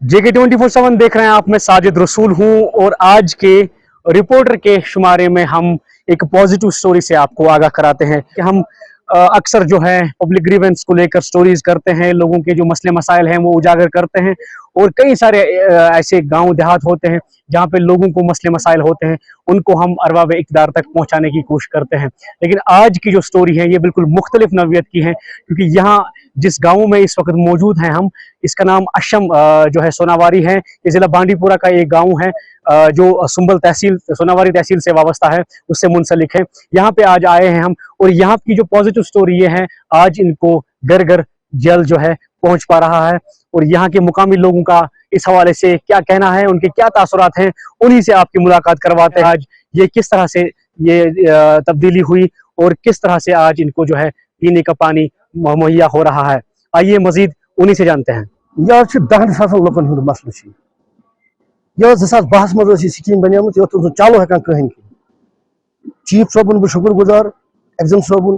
JK24/7 देख रहे हैं आप। मैं साजिद रसूल हूं और आज के रिपोर्टर के शुमारे में हम एक पॉजिटिव स्टोरी से आपको आगाह कराते हैं कि हम अक्सर जो है पब्लिक ग्रीवेंस को लेकर स्टोरीज करते हैं, लोगों के जो मसले मसाइल हैं वो उजागर करते हैं और कई सारे ऐसे गांव देहात होते हैं जहां पे लोगों को मसले मसाइल होते हैं, उनको हम अरबाब इक़्तिदार तक पहुंचाने की कोशिश करते हैं। लेकिन आज की जो स्टोरी है ये बिल्कुल मुख्तलिफ नौइयत की है, क्योंकि यहाँ जिस गाँव में इस वक्त मौजूद हैं हम, इसका नाम अशम जो है सोनावारी है। ये जिला बांडीपुरा का एक गाँव है जो सुंबल तहसील सोनावारी तहसील से वाबस्ता है, उससे मुंसलिक है। यहाँ पे आज आए हैं हम और यहाँ की जो पॉजिटिव स्टोरी ये है, आज इनको घर घर जल जो है पहुंच पा रहा है और यहाँ के मुकामी लोगों का इस हवाले से क्या कहना है, उनके क्या तासुरात हैं, उन्हीं से आपकी मुलाकात करवाते हैं। आज ये किस तरह से ये तब्दीली हुई और किस तरह से आज इनको जो है पीने का पानी मुहैया हो रहा है, आइए मजीद उन्हीं से जानते हैं। यह 10 लुकन हुंद मसल यह 2012 मज स्कीम बनियाम ये चालू हेकान कहीं चीफ सोबन बह शुक्र गुजार, एग्जाम सोबन,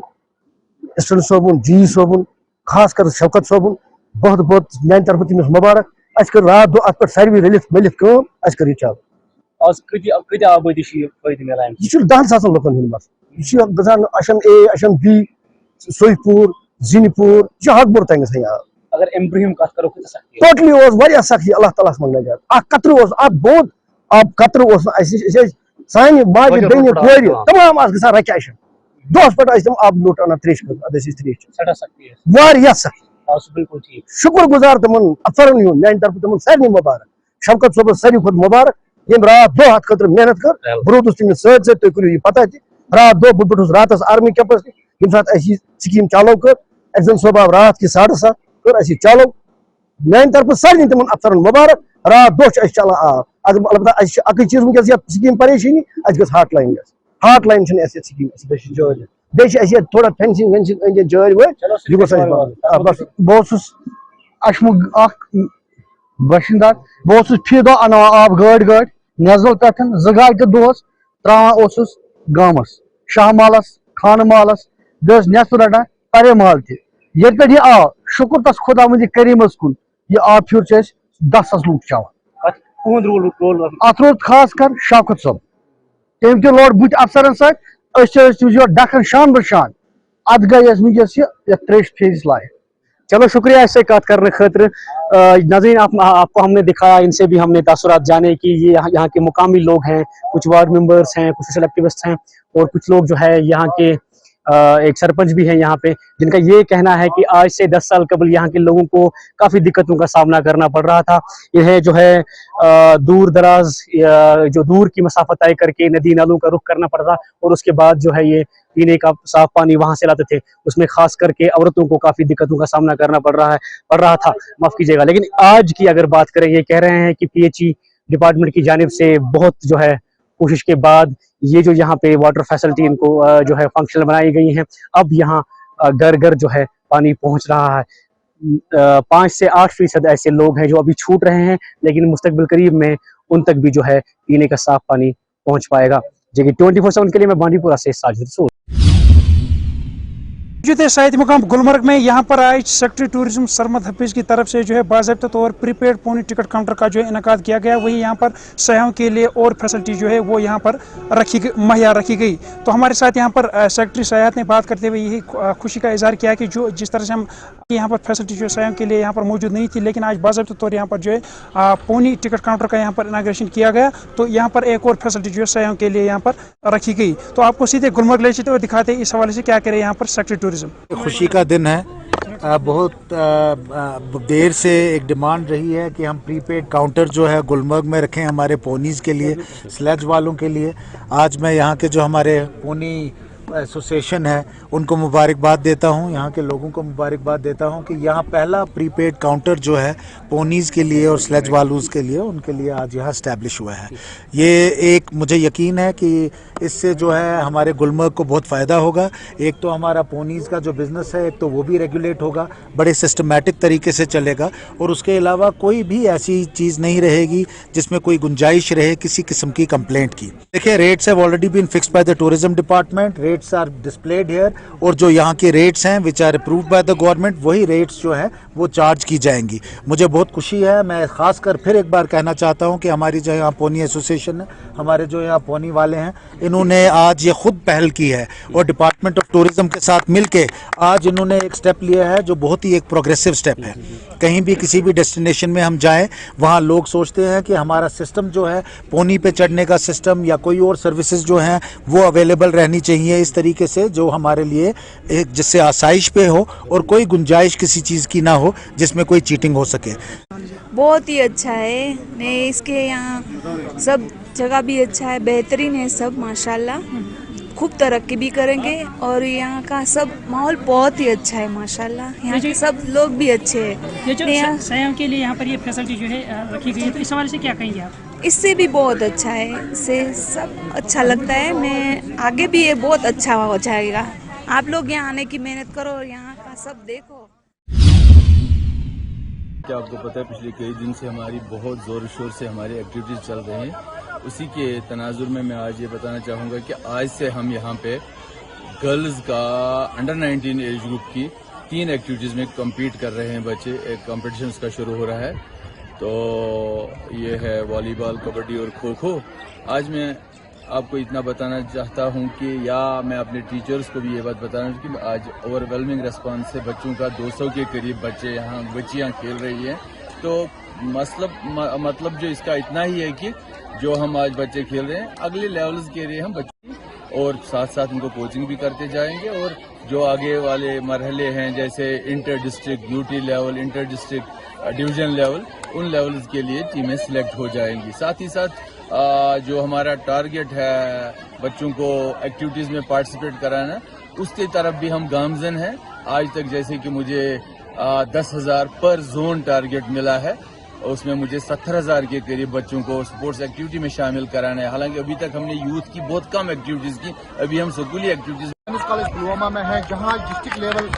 असिस्टेंट सोबन, जी सोबन, खास कर शौकत सोबन बहुत बहुत मान तरफ तमिस मुबारक। अस कर रात दो अत पे सारे रलित मलित कम अस कर चालू। आज कत आबादी मिलान यह 10 लुकन हुंद मसल यह गजान अशम ए, अशम बी, सोईपुर, जिनपुर हकबुर तंग गई। अगर एम्ब्रियम कत करो टोटली सख्ती अल्लाह ताला मन नजात अ कतर बोद अब कतर सान माज बहन कोर तमाम रकैशन दोस पे तम अब लुट अना त्रेश सख्ती शुक्र गुजार तमन अफसरन हूं मान तरफ तमन सारे मुबारक। शौकत सोबन सारे खुद मुबारक यम रात दो हथ खतर मेहनत कर बह रोदुस तमिस सत तुम करो यह पता रात दो बह बटुस रात आर्मी कैंपस ये सात स्कीम चालू कर एग्जाम सोब आव रात कि 7:30 कर चालू मान तरफ सारे तम अफसरन मुबारक। रात दो चलान आब अलबत्ता अक चीज वस स्कीम परेशानी हॉट लाइन स्कीम बे थोड़ा फेंसिंग वेंसिंग जर वह बस बह अशमुक बशिंदा बह फी दह अना आब गाड़ नजल पे 2 गाड़ दोस त्रावान गामस शाह मालस खान मालस बे नफ रटान परे माल ये पे यह आव शुक्र तस खुदा वंद करीमस कुन यह आब फिर 10 लूक चवान अत रोज खास कर शौकत सोब तम त लोड बुत अफसरन सो डखन शान बशान अत गई वस ये त्रेश फेज लायक। चलो शुक्रिया इससे बात करने खातिर। नाज़रीन आपको हमने दिखाया, इनसे भी हमने तासुरात जाने कि ये यहाँ के मुकामी लोग हैं, कुछ वार्ड मेंबर्स हैं, कुछ सोशल एक्टिविस्ट हैं और कुछ लोग जो है यहाँ के एक सरपंच भी हैं यहाँ पे, जिनका ये कहना है कि आज से 10 साल कबल यहाँ के लोगों को काफ़ी दिक्कतों का सामना करना पड़ रहा था। यह जो है दूर दराज जो दूर की मसाफत तय करके नदी नालों का रुख करना पड़ता और उसके बाद जो है ये पीने का साफ पानी वहां से लाते थे, उसमें खास करके औरतों को काफ़ी दिक्कतों का सामना करना पड़ रहा था, माफ़ कीजिएगा। लेकिन आज की अगर बात करें, ये कह रहे हैं कि PHE डिपार्टमेंट की जानिब से बहुत जो है कोशिश के बाद ये जो यहाँ पे वाटर फैसिलिटी इनको जो है फंक्शनल बनाई गई हैं, अब यहाँ घर घर जो है पानी पहुँच रहा है। 5 से 8% ऐसे लोग हैं जो अभी छूट रहे हैं, लेकिन मुस्तकबिल करीब में उन तक भी जो है पीने का साफ पानी पहुँच पाएगा। JK24/7 के लिए मैं बांडीपुरा से साजिद रसूल। शायद मुकाम गुलमर्ग में यहाँ पर आज सेक्रेटरी टूरिज्म सरमद हफीज की तरफ से जो है बाज़ाब्ता तौर प्रीपेड पोनी टिकट काउंटर का जो है इनकाद किया गया। वही यहाँ पर सयाहों के लिए और फैसिलिटी जो है वो यहाँ पर मुहैया रखी गई। तो हमारे साथ यहाँ पर सेक्रेटरी सयाहत ने बात करते हुए यही खुशी का इजहार किया कि जो जिस तरह से हम यहाँ पर फैसिलिटी जो सयाहों के लिए यहाँ पर मौजूद नहीं थी, लेकिन आज बाज़ाब्ता तौर यहाँ पर जो है पोनी टिकट काउंटर का यहाँ पर इनाग्रेशन किया गया। तो यहाँ पर एक और फैसिलिटी जो है सयाहों के लिए यहाँ पर रखी गई। तो आपको सीधे गुलमर्ग ले चलते हुए दिखाते हैं इस हवाले से क्या करे यहाँ पर सेक्रेटरी टूरिज्म। खुशी का दिन है। बहुत देर से एक डिमांड रही है कि हम प्रीपेड काउंटर जो है गुलमर्ग में रखें हमारे पोनीज़ के लिए, स्लेज वालों के लिए। आज मैं यहाँ के जो हमारे पोनी एसोसिएशन है उनको मुबारकबाद देता हूँ, यहाँ के लोगों को मुबारकबाद देता हूँ कि यहाँ पहला प्रीपेड काउंटर जो है पोनीज़ के लिए और स्लेज वालूज़ के लिए, उनके लिए आज यहाँ इस्टेब्लिश हुआ है। ये एक मुझे यकीन है कि इससे जो है हमारे गुलमर्ग को बहुत फ़ायदा होगा। एक तो हमारा पोनीज़ का जो बिज़नेस है, एक तो वो भी रेगुलेट होगा, बड़े सिस्टमेटिक तरीके से चलेगा, और उसके अलावा कोई भी ऐसी चीज़ नहीं रहेगी जिसमें कोई गुंजाइश रहे किसी किस्म की कंप्लेंट की। देखिए, rates have already been fixed by the tourism department, rates are displayed here, और जो यहाँ के रेट्स हैं which are approved by the government, वही रेट्स जो हैं वो चार्ज की जाएंगी। मुझे बहुत खुशी है, मैं खासकर फिर एक बार कहना चाहता हूँ कि हमारी जो यहाँ पोनी एसोसिएशन है, हमारे जो यहाँ पोनी वाले हैं, इन्होंने आज ये खुद पहल की है और डिपार्टमेंट ऑफ टूरिज्म के साथ मिलके आज इन्होंने एक स्टेप लिया है जो बहुत ही एक प्रोग्रेसिव स्टेप है। कहीं भी किसी भी डेस्टिनेशन में हम जाएं, वहाँ लोग सोचते हैं कि हमारा सिस्टम जो है, पोनी पे चढ़ने का सिस्टम या कोई और सर्विसेज जो हैं वो अवेलेबल रहनी चाहिए इस तरीके से जो हमारे लिए एक जिससे आसाइश पे हो और कोई गुंजाइश किसी चीज़ की ना हो जिसमें कोई चीटिंग हो सके। बहुत ही अच्छा है, ने इसके यहाँ सब जगह भी अच्छा है, बेहतरीन है सब माशाल्लाह, खूब तरक्की भी करेंगे और यहाँ का सब माहौल बहुत ही अच्छा है माशाल्लाह, यहाँ के सब लोग भी अच्छे हैं। ये जो सयाहों के लिए यहाँ पर ये फैसिलिटी जो है रखी गई है, तो इस हवाले से क्या कहेंगे आप? इससे भी बहुत अच्छा है, इससे सब अच्छा लगता है, मैं आगे भी ये बहुत अच्छा हो जाएगा। आप लोग यहाँ आने की मेहनत करो और यहाँ का सब देखो। क्या आपको पता है, पिछले कई दिन से हमारी बहुत ज़ोर शोर से हमारी एक्टिविटीज़ चल रही हैं। उसी के तनाजुर में मैं आज ये बताना चाहूँगा कि आज से हम यहाँ पे गर्ल्स का अंडर 19 एज ग्रुप की 3 एक्टिविटीज़ में कम्पीट कर रहे हैं बच्चे। एक कॉम्पिटिशन उसका शुरू हो रहा है, तो ये है वॉलीबॉल, कबड्डी और खो खो। आज मैं आपको इतना बताना चाहता हूं कि या मैं अपने टीचर्स को भी ये बात बताना कि आज ओवरवेलमिंग रिस्पांस से बच्चों का 200 के करीब बच्चियां खेल रही हैं। तो मतलब जो इसका इतना ही है कि जो हम आज बच्चे खेल रहे हैं, अगले लेवल्स के लिए हम बच्चे और साथ साथ उनको कोचिंग भी करते जाएंगे, और जो आगे वाले मरहले हैं जैसे inter district, UT level, inter district, division level, उन लेवल्स के लिए टीमें सिलेक्ट हो जाएंगी। साथ ही साथ जो हमारा टारगेट है बच्चों को एक्टिविटीज़ में पार्टिसिपेट कराना, उसकी तरफ भी हम गामजन हैं। आज तक जैसे कि मुझे 10,000 पर जोन टारगेट मिला है, उसमें मुझे 70,000 के करीब बच्चों को स्पोर्ट्स एक्टिविटी में शामिल कराना है। हालांकि अभी तक हमने यूथ की बहुत कम एक्टिविटीज़ की, अभी हम स्कूली एक्टिविटीज़। कॉलेज पुलवामा में है जहां डिस्ट्रिक्ट लेवल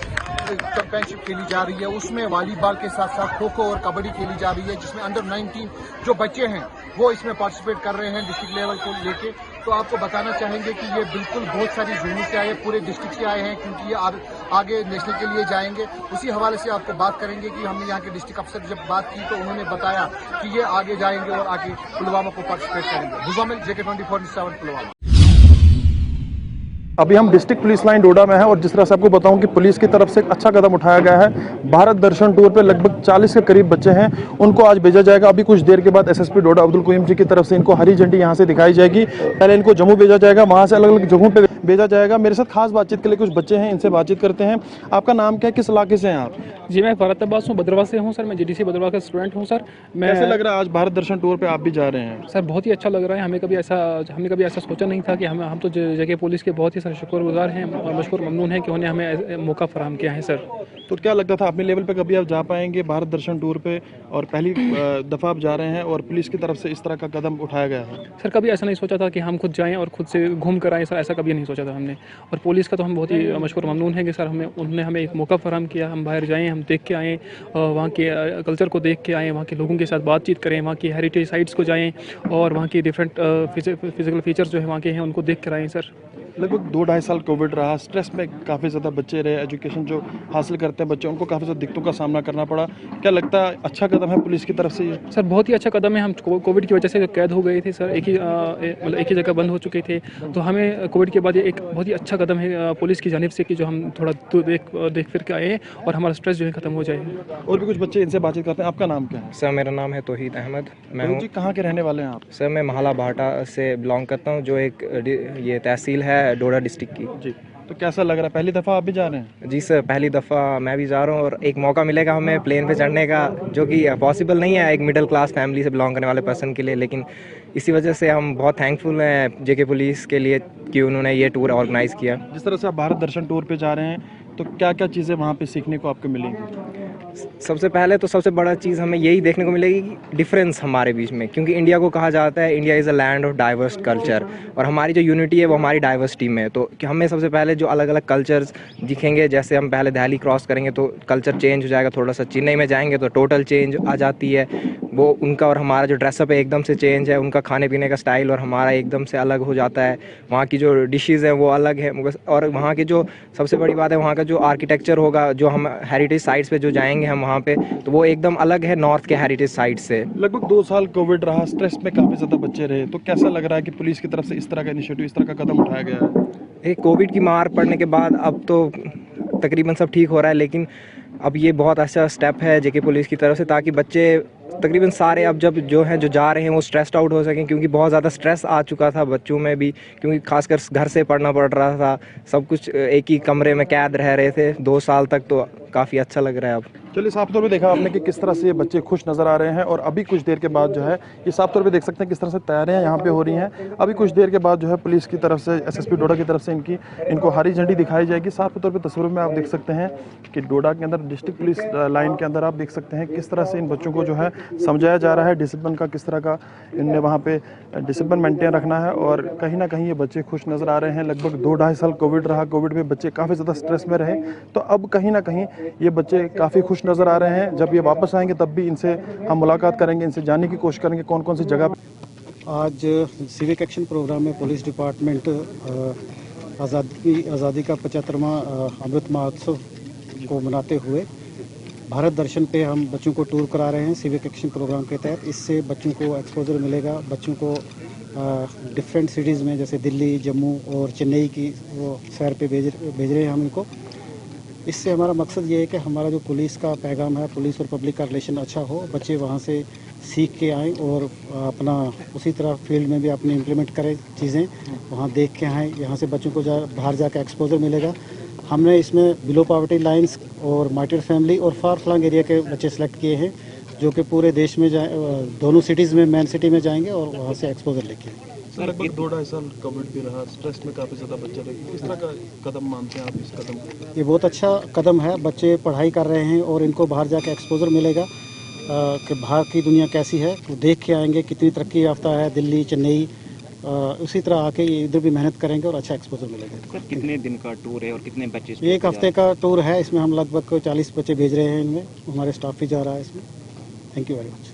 चैंपियनशिप खेली जा रही है, उसमें वॉलीबॉल के साथ साथ खो खो और कबड्डी खेली जा रही है, जिसमें अंडर 19 जो बच्चे हैं वो इसमें पार्टिसिपेट कर रहे हैं डिस्ट्रिक्ट लेवल को लेके। तो आपको बताना चाहेंगे कि ये बिल्कुल बहुत सारी जोनों से आए, पूरे डिस्ट्रिक्ट से आए हैं, क्योंकि ये आगे नेशनल के लिए जाएंगे। उसी हवाले से आपको बात करेंगे कि हमने यहाँ के डिस्ट्रिक्ट अफसर जब बात की तो उन्होंने बताया कि ये आगे जाएंगे और आगे पुलवामा को पार्टिसिपेट करेंगे। मुजामिल JK24/7 पुलवामा। अभी हम डिस्ट्रिक्ट पुलिस लाइन डोडा में है और जिस तरह से आपको बताऊं कि पुलिस की तरफ से एक अच्छा कदम उठाया गया है। भारत दर्शन टूर पे लगभग 40 के करीब बच्चे हैं, उनको आज भेजा जाएगा। अभी कुछ देर के बाद SSP डोडा अब्दुल कोयम जी की तरफ से इनको हरी झंडी यहां से दिखाई जाएगी। पहले इनको जम्मू भेजा जाएगा, वहां से अलग अलग जगहों पे भेजा जाएगा। मेरे साथ खास बातचीत के लिए कुछ बच्चे हैं, इनसे बातचीत करते हैं। आपका नाम क्या है, किस इलाके से हैं आप? जी, मैं फरत अब्बास हूँ, भद्रवाह से हूँ सर। मैं JDC भद्रवाह का स्टूडेंट हूँ सर। कैसे लग रहा है आज भारत दर्शन टूर पे आप भी जा रहे हैं? सर बहुत ही अच्छा लग रहा है। हमने कभी ऐसा सोचा नहीं था कि हम तो JK पुलिस के बहुत ही सर शुक्रगुजार हैं और मशकूर ममनून हैं कि उन्होंने हमें मौका फराहम किया है सर। तो क्या लगता था अपने लेवल पे कभी आप जा पाएंगे भारत दर्शन टूर पे, और पहली दफ़ा आप जा रहे हैं और पुलिस की तरफ से इस तरह का कदम उठाया गया है? सर कभी ऐसा नहीं सोचा था कि हम खुद जाएं और खुद से घूम कर आएँ सर, ऐसा कभी नहीं सोचा था हमने। और पुलिस का तो हम बहुत ही मशकूर ममनून हैं कि सर उन्होंने हमें एक मौका फराहम किया, हम बाहर जाएँ, हम देख के आएँ, वहाँ के कल्चर को देख के आएँ, वहाँ के लोगों के साथ बातचीत करें, वहाँ की हेरिटेज साइट्स को जाएँ और वहाँ की डिफरेंट फिजिकल फीचर्स जो है वहाँ के हैं उनको देख कर आएँ सर। लगभग 2-2.5 साल कोविड रहा, स्ट्रेस में काफ़ी ज़्यादा बच्चे रहे, एजुकेशन जो हासिल करते हैं बच्चे उनको काफ़ी ज़्यादा दिक्कतों का सामना करना पड़ा। क्या लगता है अच्छा कदम है पुलिस की तरफ से ये? सर बहुत ही अच्छा कदम है। हम कोविड की वजह से कैद हो गए थे सर, एक ही जगह बंद हो चुके थे, तो हमें कोविड के बाद ये एक बहुत ही अच्छा कदम है पुलिस की जानिब से कि जो हम थोड़ा देख फिर के आए और हमारा स्ट्रेस जो है ख़त्म हो जाए। और भी कुछ बच्चे इनसे बातचीत करते हैं। आपका नाम क्या है? सर मेरा नाम है तौहीद अहमद। मैं हूँ जी, कहाँ के रहने वाले हैं आप? सर मैं महला भाटा से बिलोंग करता हूँ, जो एक ये तहसील है डोडा डिस्ट्रिक्ट की। जी, तो कैसा लग रहा है, पहली दफ़ा आप भी जा रहे हैं? जी सर, पहली दफ़ा मैं भी जा रहा हूँ और एक मौका मिलेगा हमें प्लेन पे चढ़ने का, जो कि पॉसिबल नहीं है एक मिडिल क्लास फैमिली से बिलोंग करने वाले पर्सन के लिए, लेकिन इसी वजह से हम बहुत थैंकफुल हैं JK पुलिस के लिए कि उन्होंने ये टूर ऑर्गेनाइज़ किया। जिस तरह से आप भारत दर्शन टूर पे जा रहे हैं तो क्या क्या चीज़ें वहाँ पे सीखने को आपको मिलेंगी? सबसे पहले तो सबसे बड़ा चीज़ हमें यही देखने को मिलेगी कि डिफरेंस हमारे बीच में, क्योंकि इंडिया को कहा जाता है India is a land of diverse culture, और हमारी जो यूनिटी है वो हमारी डाइवर्सिटी में है। तो कि हमें सबसे पहले जो अलग अलग कल्चर्स दिखेंगे, जैसे हम पहले दिल्ली क्रॉस करेंगे तो कल्चर चेंज हो जाएगा थोड़ा सा, चेन्नई में जाएंगे तो टोटल चेंज आ जाती है, वो उनका और हमारा जो ड्रेसअप है एकदम से चेंज है, उनका खाने पीने का स्टाइल और हमारा एकदम से अलग हो जाता है, वहाँ की जो डिशेज़ हैं वो अलग है, और वहाँ की जो सबसे बड़ी बात है वहाँ का जो आर्किटेक्चर होगा, जो हम हेरिटेज साइट्स पे जो जाएंगे हम वहाँ पे, तो वो एकदम अलग है नॉर्थ के हेरिटेज साइट से। लगभग 2 साल कोविड रहा, स्ट्रेस में काफ़ी ज़्यादा बच्चे रहे, तो कैसा लग रहा है कि पुलिस की तरफ से इस तरह का इनिशिएटिव, इस तरह का कदम उठाया गया है? कोविड की मार पड़ने के बाद अब तो तकरीबन सब ठीक हो रहा है, लेकिन अब ये बहुत अच्छा स्टेप है जेके पुलिस की तरफ से, ताकि बच्चे तकरीबन सारे अब जब जो हैं जो जा रहे हैं वो स्ट्रेस्ड आउट हो सकें, क्योंकि बहुत ज़्यादा स्ट्रेस आ चुका था बच्चों में भी, क्योंकि खासकर घर से पढ़ना पड़ रहा था, सब कुछ एक ही कमरे में कैद रह रहे थे 2 साल तक, तो काफ़ी अच्छा लग रहा है अब। चलिए, साफ तौर पे देखा आपने कि किस तरह से ये बच्चे खुश नज़र आ रहे हैं, और अभी कुछ देर के बाद जो है ये साफ तौर पे देख सकते हैं किस तरह से तैयारियां यहाँ पे हो रही हैं। अभी कुछ देर के बाद जो है पुलिस की तरफ से, एसएसपी डोडा की तरफ से इनको हरी झंडी दिखाई जाएगी। साफ तौर पे तस्वीरों में आप देख सकते हैं कि डोडा के अंदर, डिस्ट्रिक्ट पुलिस लाइन के अंदर आप देख सकते हैं किस तरह से इन बच्चों को जो है समझाया जा रहा है डिसिप्लिन का, किस तरह का इनने वहाँ पे डिसिप्लिन मेंटेन रखना है, और कहीं ना कहीं ये बच्चे खुश नज़र आ रहे हैं। लगभग 2-2.5 साल कोविड रहा, कोविड में बच्चे काफ़ी ज़्यादा स्ट्रेस में रहे, तो अब कहीं ना कहीं ये बच्चे काफ़ी खुश नज़र आ रहे हैं। जब ये वापस आएंगे तब भी इनसे हम मुलाकात करेंगे, इनसे जानने की कोशिश करेंगे कौन कौन सी जगह। आज सिविक एक्शन प्रोग्राम में पुलिस डिपार्टमेंट आज़ादी का 75वां अमृत महोत्सव को मनाते हुए भारत दर्शन पे हम बच्चों को टूर करा रहे हैं सिविक एक्शन प्रोग्राम के तहत। इससे बच्चों को एक्सपोजर मिलेगा, बच्चों को डिफरेंट सिटीज़ में जैसे दिल्ली, जम्मू और चेन्नई की वो सैर पे भेज रहे हैं हम इनको। इससे हमारा मकसद ये है कि हमारा जो पुलिस का पैगाम है, पुलिस और पब्लिक का रिलेशन अच्छा हो, बच्चे वहाँ से सीख के आएँ और अपना उसी तरह फील्ड में भी अपने इम्प्लीमेंट करें चीज़ें, वहाँ देख के आएँ। यहाँ से बच्चों को बाहर जाकर एक्सपोजर मिलेगा। हमने इसमें बिलो पॉवर्टी लाइंस और मार्टिर फैमिली और फार फ्लंग एरिया के बच्चे सेलेक्ट किए हैं, जो कि पूरे देश में दोनों सिटीज़ में, मेन सिटी में जाएंगे और वहाँ से एक्सपोजर लेके। लगभग 2-2.5 साल कोविड भी रहा, स्ट्रेस में काफ़ी ज़्यादा बच्चे रहे, किस तरह का कदम मानते हैं आप इस कदम को? ये बहुत अच्छा कदम है, बच्चे पढ़ाई कर रहे हैं और इनको बाहर जाके एक्सपोजर मिलेगा कि बाहर की दुनिया कैसी है, तो देख के आएंगे कितनी तरक्की याफ्ता है दिल्ली, चेन्नई। उसी तरह आके ये इधर भी मेहनत करेंगे और अच्छा एक्सपोजर मिलेगा। सर, कितने दिन का टूर है और कितने बच्चे? 1 हफ्ते का टूर है, इसमें हम लगभग 40 बच्चे भेज रहे हैं, इनमें हमारे स्टाफ भी जा रहा है इसमें। Thank you very much.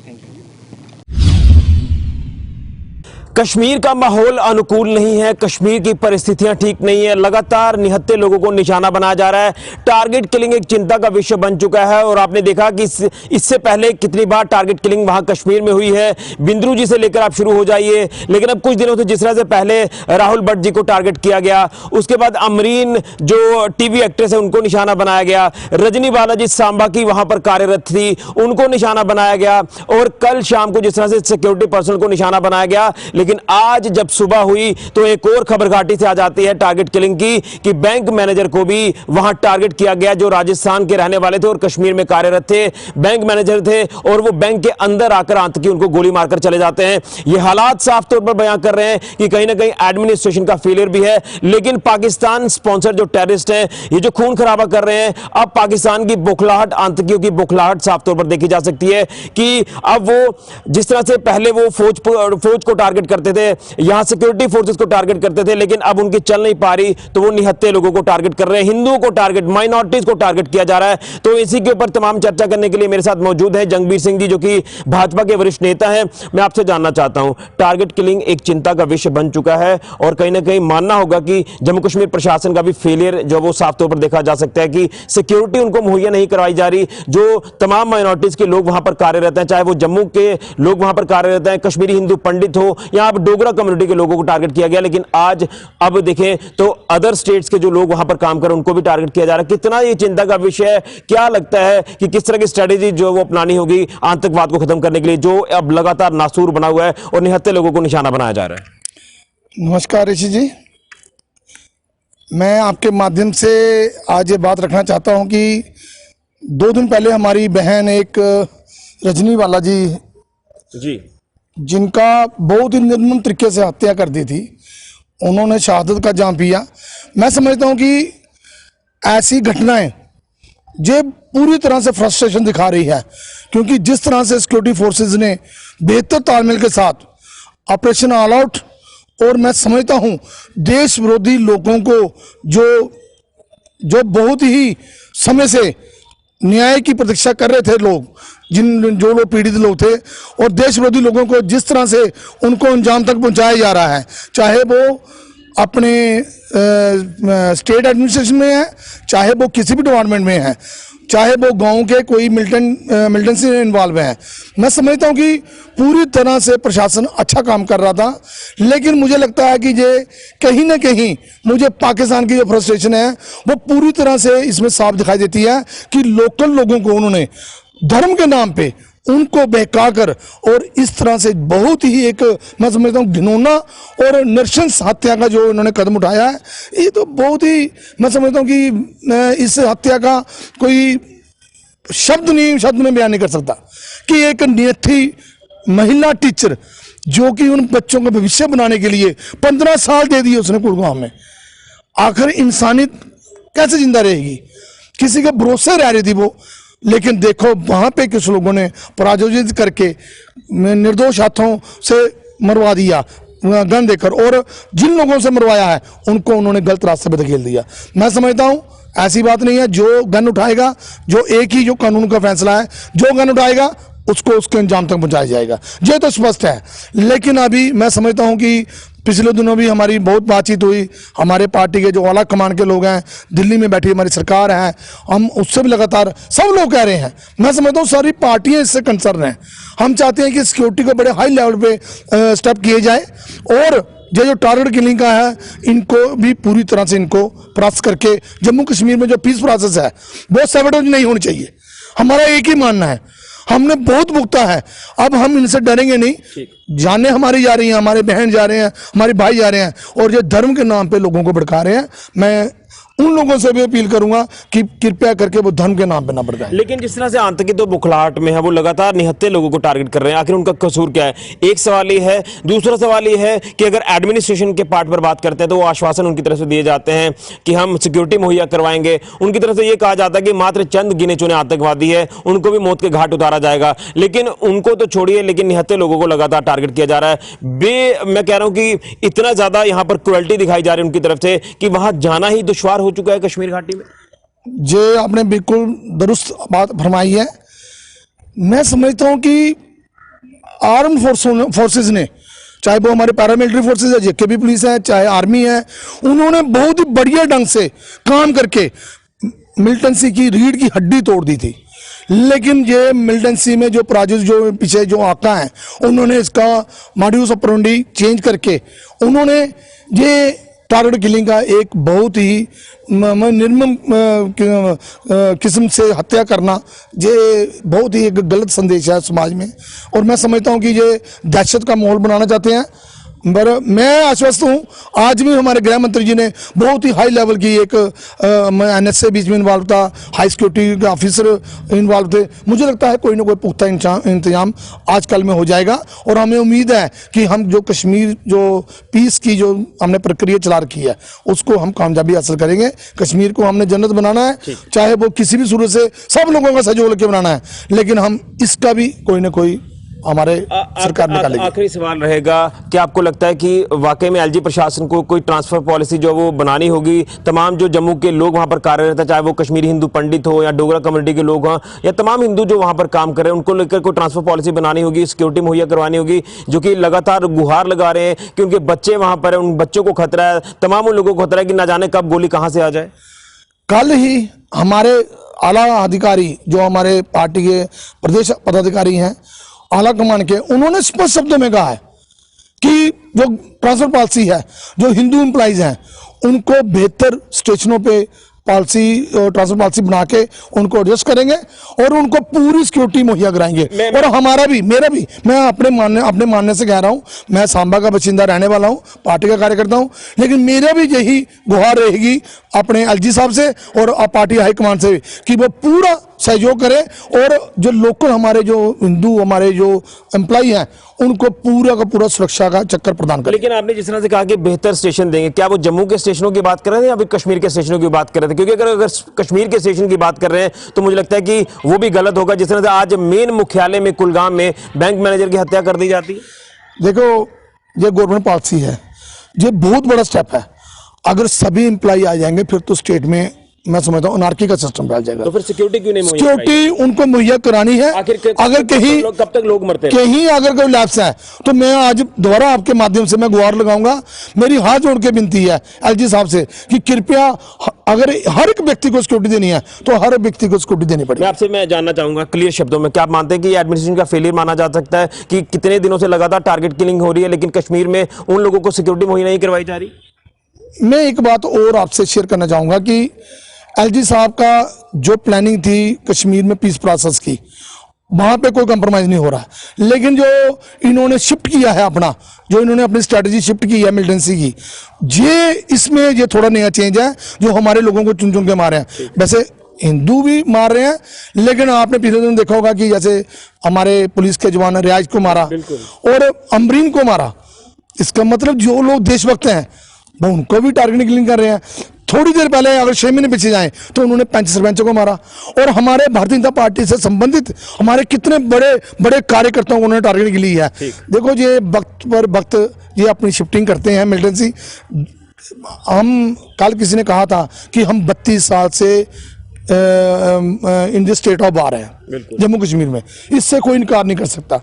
Kashmir का माहौल अनुकूल नहीं है, कश्मीर की परिस्थितियां ठीक नहीं है, लगातार निहत्थे लोगों को निशाना बनाया जा रहा है। टारगेट किलिंग एक चिंता का विषय बन चुका है, और आपने देखा कि इससे पहले कितनी बार टारगेट किलिंग वहां कश्मीर में हुई है। बिंद्रू जी से लेकर आप शुरू हो जाइए, लेकिन अब कुछ दिनों से जिस तरह से पहले राहुल भट्ट जी को टारगेट किया गया, उसके बाद अमरीन जो टीवी एक्ट्रेस है उनको निशाना बनाया गया, रजनी बालाजी सांबा की वहां पर कार्यरत थी उनको निशाना बनाया गया, और कल शाम को जिस तरह से सिक्योरिटी पर्सन को निशाना बनाया गया। लेकिन आज जब सुबह हुई तो एक और खबर घाटी से आ जाती है टारगेट किलिंग की, कि बैंक मैनेजर को भी वहां टारगेट किया गया, जो राजस्थान के रहने वाले थे और कश्मीर में कार्यरत थे, बैंक मैनेजर थे, और वो बैंक के अंदर आकर आतंकी उनको गोली मारकर चले जाते हैं। ये हालात साफ तौर पर बयां कर रहे हैं कि कहीं ना कहीं एडमिनिस्ट्रेशन का फेलियर भी है। लेकिन पाकिस्तान स्पॉन्सर जो टेररिस्ट हैं, ये जो खून खराबा कर रहे हैं, अब पाकिस्तान की बौखलाहट, आतंकियों की बौखलाहट साफ तौर पर देखी जा सकती है कि अब वो जिस तरह से पहले वो फौज को टारगेट करते थे, यहां सिक्योरिटी फोर्सेस को टारगेट करते थे, लेकिन अब उनकी चल नहीं पा रही तो वो निहत्थे लोगों को टारगेट कर रहे हैं, हिंदुओं को टारगेट, माइनॉरिटीज को टारगेट किया जा रहा है। तो इसी के ऊपर तमाम चर्चा करने के लिए मेरे साथ मौजूद है जंगबीर सिंह जी, जो कि भाजपा के वरिष्ठ नेता हैं। मैं आपसे जानना चाहता हूं, टारगेट किलिंग एक चिंता का विषय बन चुका है, और कहीं ना कहीं मानना होगा कि जम्मू कश्मीर प्रशासन का भी फेलियर जो वो साफ तौर पर देखा जा सकता है कि सिक्योरिटी उनको मुहैया नहीं करवाई जा रही। जो तमाम माइनॉरिटीज के लोग वहां पर कार्यरत हैं, चाहे वो जम्मू के लोग वहां पर कार्यरत हैं, कश्मीरी हिंदू पंडित हो, या डोगरा कम्युनिटी के लोगों को टारगेट किया गया। लेकिन आज अब देखें तो अदर स्टेट्स के जो लोग वहां पर काम कर रहे हैं उनको भी टारगेट किया जा रहा है। कितना ये चिंता का विषय है? क्या लगता है कि किस तरह की स्ट्रेटेजी जो वो अपनानी होगी आतंकवाद को खत्म करने के लिए, जो अब लगातार नासूर बना हुआ है और निहत्थे लोगों को निशाना बनाया जा रहा है? नमस्कार ऋषि जी, मैं आपके माध्यम से आज ये बात रखना चाहता हूं कि 2 दिन पहले हमारी बहन एक रजनी बालाजी जी, जिनका बहुत ही निर्मम तरीके से हत्या कर दी थी, उन्होंने शहादत का जाम पिया। मैं समझता हूं कि ऐसी घटनाएं जो पूरी तरह से फ्रस्ट्रेशन दिखा रही है, क्योंकि जिस तरह से सिक्योरिटी फोर्सेज ने बेहतर तालमेल के साथ ऑपरेशन ऑल आउट, और मैं समझता हूं देश विरोधी लोगों को जो बहुत ही समय से न्याय की प्रतीक्षा कर रहे थे लोग, जो लोग पीड़ित लोग थे, और देश विरोधी लोगों को जिस तरह से उनको अंजाम तक पहुंचाया जा रहा है, चाहे वो अपने स्टेट एडमिनिस्ट्रेशन में है, चाहे वो किसी भी डिपार्टमेंट में है, चाहे वो गांव के कोई मिलिटेंसी इन्वॉल्व है, मैं समझता हूं कि पूरी तरह से प्रशासन अच्छा काम कर रहा था। लेकिन मुझे लगता है कि ये कहीं ना कहीं मुझे पाकिस्तान की जो फ्रस्ट्रेशन है वो पूरी तरह से इसमें साफ दिखाई देती है कि लोकल लोगों को उन्होंने धर्म के नाम पे उनको बहकाकर और इस तरह से बहुत ही एक, मैं समझता हूँ, घिनौना और नृशंस हत्या का जो इन्होंने कदम उठाया है, ये तो बहुत ही, मैं समझता हूँ कि इस हत्या का कोई शब्द में बयान नहीं कर सकता कि एक नियति महिला टीचर जो कि उन बच्चों का भविष्य बनाने के लिए 15 साल दे दिए उसने कुड़गांव में, आखिर इंसानियत कैसे जिंदा रहेगी? किसी के भरोसे रह रही थी वो, लेकिन देखो वहां पे कुछ लोगों ने प्रायोजित करके निर्दोष हाथों से मरवा दिया गन देकर, और जिन लोगों से मरवाया है उनको उन्होंने गलत रास्ते पर धकेल दिया। मैं समझता हूं ऐसी बात नहीं है, जो गन उठाएगा, जो एक ही जो कानून का फैसला है, जो गन उठाएगा उसको उसके अंजाम तक पहुंचाया जाएगा, ये तो स्पष्ट है। लेकिन अभी मैं समझता हूं कि पिछले दिनों भी हमारी बहुत बातचीत हुई, हमारे पार्टी के जो आला कमान के लोग हैं, दिल्ली में बैठी हमारी सरकार है, हम उससे भी लगातार सब लोग कह रहे हैं, मैं समझता हूँ सारी पार्टियां इससे कंसर्न हैं। हम चाहते हैं कि सिक्योरिटी को बड़े हाई लेवल पे स्टेप किए जाए, और ये जो टारगेट किलिंग का है इनको भी पूरी तरह से इनको प्रोसेस करके जम्मू कश्मीर में जो पीस प्रोसेस है वो सैबोटेज नहीं होनी चाहिए। हमारा एक ही मानना है, हमने बहुत भुगता है, अब हम इनसे डरेंगे नहीं। जाने हमारी जा रही हैं, हमारे बहन जा रहे हैं, हमारे भाई जा रहे हैं, और ये धर्म के नाम पे लोगों को भड़का रहे हैं। मैं उन लोगों से भी अपील करूंगा कि कृपया करके वो धर्म के नाम पे ना भड़काएं। लेकिन जिस तरह से आतंकी तो बुखलाहट में है, वो लगातार निहत्थे लोगों को टारगेट कर रहे हैं, आखिर उनका कसूर क्या है? एक सवाल ये है। दूसरा सवाल ये है कि अगर एडमिनिस्ट्रेशन के पार्ट पर बात करते हैं तो वो आश्वासन उनकी तरफ से दिए जाते हैं कि हम सिक्योरिटी मुहैया करवाएंगे, उनकी तरफ से ये कहा जाता है कि मात्र चंद गिने चुने आतंकवादी है, उनको भी मौत के घाट उतारा जाएगा। लेकिन उनको तो छोड़िए, लेकिन निहत्थे लोगों को लगातार टारगेट किया जा रहा है। मैं कह रहा हूं कि इतना ज्यादा यहां पर क्रुएल्टी दिखाई जा रही है उनकी तरफ से कि वहां जाना ही दुश्वार हो चुका है कश्मीर घाटी में। जे आपने बिल्कुल दुरुस्त बात फरमाई है। मैं समझता हूं कि आर्म फोर्सेस ने, चाहे वो हमारे पैरामिलिट्री फोर्सेस है, जेकेपी पुलिस है, चाहे आर्मी है, उन्होंने बहुत ही बढ़िया ढंग से काम करके मिलिटेंसी की रीढ़ की हड्डी तोड़ दी थी। लेकिन ये मिलिटेंसी में जो प्रायोजित जो पीछे जो आका है, उन्होंने इसका मॉड्यूस ऑपरेंडी चेंज करके उन्होंने ये टारगेट किलिंग का एक बहुत ही निर्मम किस्म से हत्या करना, ये बहुत ही एक गलत संदेश है समाज में, और मैं समझता हूं कि ये दहशत का माहौल बनाना चाहते हैं। पर मैं आश्वस्त हूँ, आज भी हमारे गृह मंत्री जी ने बहुत ही हाई लेवल की एक NSA बीच में इन्वॉल्व था, हाई सिक्योरिटी के ऑफिसर इन्वॉल्व थे। मुझे लगता है कोई ना कोई पुख्ता इंतजाम आजकल में हो जाएगा, और हमें उम्मीद है कि हम जो कश्मीर जो पीस की जो हमने प्रक्रिया चला रखी है उसको हम कामयाबी हासिल करेंगे। कश्मीर को हमने जन्नत बनाना है, चाहे वो किसी भी सूरत से सब लोगों का सहयोग लेके बनाना है, लेकिन हम इसका भी कोई ना कोई हमारे सरकार निकालेगी। आखिरी सवाल रहेगा, क्या आपको लगता है कि वाकई में एलजी प्रशासन को कोई ट्रांसफर पॉलिसी जो वो बनानी होगी, तमाम जो जम्मू के लोग वहां पर कार्यरत है, चाहे वो कश्मीरी हिंदू पंडित हो या डोगरा कम्युनिटी के लोग हों या तमाम हिंदू जो वहां पर काम कर रहे हैं, उनको लेकर कोई ट्रांसफर पॉलिसी बनानी होगी, सिक्योरिटी मुहैया करवानी होगी, जो कि लगातार गुहार लगा रहे हैं क्योंकि बच्चे वहां पर है, उन बच्चों को खतरा है, तमाम उन लोगों को खतरा है कि ना जाने कब गोली कहां से आ जाए। कल ही हमारे आला अधिकारी जो हमारे पार्टी के प्रदेश पदाधिकारी हैं, आला कमान के, उन्होंने स्पष्ट शब्दों में कहा है कि जो ट्रांसफर पॉलिसी है, जो हिंदू एम्प्लॉइज हैं उनको बेहतर स्टेशनों पे ट्रांसफर पॉलिसी बना के उनको एडजस्ट करेंगे और उनको पूरी सिक्योरिटी मुहैया कराएंगे। और हमारा भी, मेरा भी, मैं अपने मानने से कह रहा हूं, मैं सांबा का बशिंदा रहने वाला हूं, पार्टी का कार्यकर्ता हूं, लेकिन मेरा भी यही गुहार रहेगी अपने एलजी साहब से और पार्टी हाईकमान से कि वो पूरा सहयोग करें और जो लोकल हमारे जो हिंदू हमारे जो एम्प्लॉई हैं उनको पूरा का पूरा सुरक्षा का चक्कर प्रदान करें। लेकिन आपने जिस तरह से कहा कि बेहतर स्टेशन देंगे, क्या वो जम्मू के स्टेशनों की बात कर रहे थे या फिर कश्मीर के स्टेशनों की बात कर रहे थे? क्योंकि अगर कश्मीर के स्टेशन की बात कर रहे हैं तो मुझे लगता है कि वो भी गलत होगा। जिस तरह से आज मेन मुख्यालय में कुलगाम में बैंक मैनेजर की हत्या कर दी जाती है। देखो, ये गवर्नमेंट पॉलिसी है, ये बहुत बड़ा स्टेप है। अगर सभी एम्प्लॉई आ जाएंगे फिर तो स्टेट में मैं समझता हूँ अनार्की का सिस्टम फैल जाएगा। तो फिर सिक्योरिटी क्यों नहीं मुहैया सिक्योरिटी उनको मुहैया करानी है। अगर कहीं कब तक लोग मरते हैं, कहीं अगर कोई लैप्स है तो मैं आज दोबारा आपके माध्यम से मैं गुहार लगाऊंगा, मेरी हाथ जोड़ के विनती है एलजी साहब से कि कृपया अगर हर एक व्यक्ति को सिक्योरिटी देनी है तो हर व्यक्ति को सिक्योरिटी देनी पड़ेगी। मैं जानना चाहूंगा क्लियर शब्दों में, क्या आप मानते हैं कि एडमिनिस्ट्रेशन का फेलियर माना जा सकता है कि कितने दिनों से लगातार टारगेट किलिंग हो रही है लेकिन कश्मीर में उन लोगों को सिक्योरिटी मुहैया नहीं करवाई जा रही? मैं एक बात और आपसे शेयर करना चाहूंगा कि एलजी साहब का जो प्लानिंग थी कश्मीर में पीस प्रोसेस की, वहां पे कोई कंप्रोमाइज नहीं हो रहा, लेकिन जो इन्होंने शिफ्ट किया है अपना, जो इन्होंने अपनी स्ट्रेटजी शिफ्ट की है मिलिटेंसी की, ये इसमें ये थोड़ा नया चेंज है जो हमारे लोगों को चुन चुन के मारे हैं। वैसे हिंदू भी मार रहे हैं, लेकिन आपने पिछले दिन देखा होगा कि जैसे हमारे पुलिस के जवान रियाज को मारा और अमरीन को मारा। इसका मतलब जो लोग देशभक्त हैं वो उनको भी टारगेट किलिंग कर रहे हैं। थोड़ी देर पहले अगर 6 महीने पीछे जाएं तो उन्होंने 35 सरपंचों को मारा और हमारे भारतीय जनता पार्टी से संबंधित हमारे कितने बड़े बड़े कार्यकर्ताओं को उन्होंने टारगेट की ली है। देखो, ये वक्त पर वक्त ये अपनी शिफ्टिंग करते हैं मिलिटेंसी। हम कल किसी ने कहा था कि हम 32 साल से इन द स्टेट ऑफ बार हैं जम्मू कश्मीर में, इससे कोई इनकार नहीं कर सकता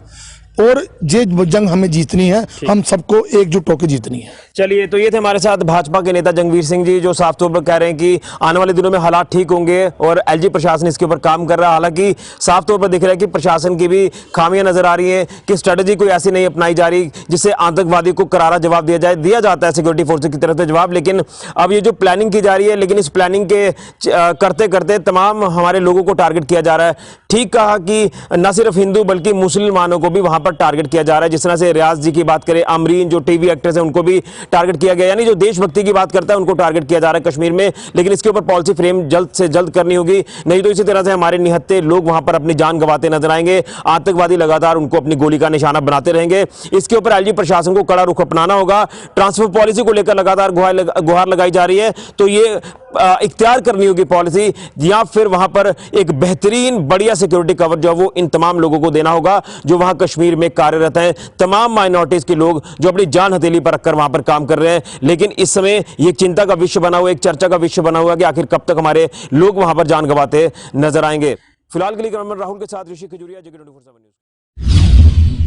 और ये जंग हमें जीतनी है, हम सबको एकजुट होकर जीतनी है। चलिए, तो ये थे हमारे साथ भाजपा के नेता जंगवीर सिंह जी, जो साफ तौर पर कह रहे हैं कि आने वाले दिनों में हालात ठीक होंगे और एलजी प्रशासन इसके ऊपर काम कर रहा है। हालांकि साफ तौर पर दिख रहा है कि प्रशासन की भी खामियां नजर आ रही हैं कि स्ट्रेटजी कोई ऐसी नहीं अपनाई जा रही जिससे आतंकवादी को करारा जवाब दिया जाता है सिक्योरिटी फोर्सेज की तरफ से जवाब, लेकिन अब ये जो प्लानिंग की जा रही है, लेकिन इस प्लानिंग के करते करते तमाम हमारे लोगों को टारगेट किया जा रहा है। ठीक कहा कि न सिर्फ हिंदू बल्कि मुसलमानों को भी वहां पर टारगेट किया जा रहा है। जिस तरह से रियाज जी की बात करें, अमरीन जो टीवी एक्ट्रेस है उनको भी टारगेट किया गया, यानी जो देशभक्ति की बात करता है उनको टारगेट किया जा रहा है कश्मीर में। लेकिन इसके ऊपर पॉलिसी फ्रेम जल्द से जल्द करनी होगी, नहीं तो इसी तरह से हमारे निहत्थे लोग वहां पर अपनी जान गंवाते नजर आएंगे। आतंकवादी लगातार उनको अपनी गोली का निशाना बनाते रहेंगे। इसके ऊपर एलजी प्रशासन को कड़ा रुख अपनाना होगा। ट्रांसफर पॉलिसी को लेकर लगातार गुहार लगाई जा रही है, तो ये इख्तियार करनी होगी पॉलिसी, या फिर वहां पर एक बेहतरीन बढ़िया सिक्योरिटी कवर जो वो इन तमाम लोगों को देना होगा जो वहां कश्मीर में कार्यरत हैं, तमाम माइनॉरिटीज के लोग जो अपनी जान हथेली पर रखकर वहां पर काम कर रहे हैं। लेकिन इस समय ये चिंता का विषय बना हुआ, एक चर्चा का विषय बना हुआ कि आखिर कब तक हमारे लोग वहां पर जान गंवाते नजर आएंगे। फिलहाल के लिए राहुल के साथ ऋषि खजूरिया, जगह 24/7 न्यूज़।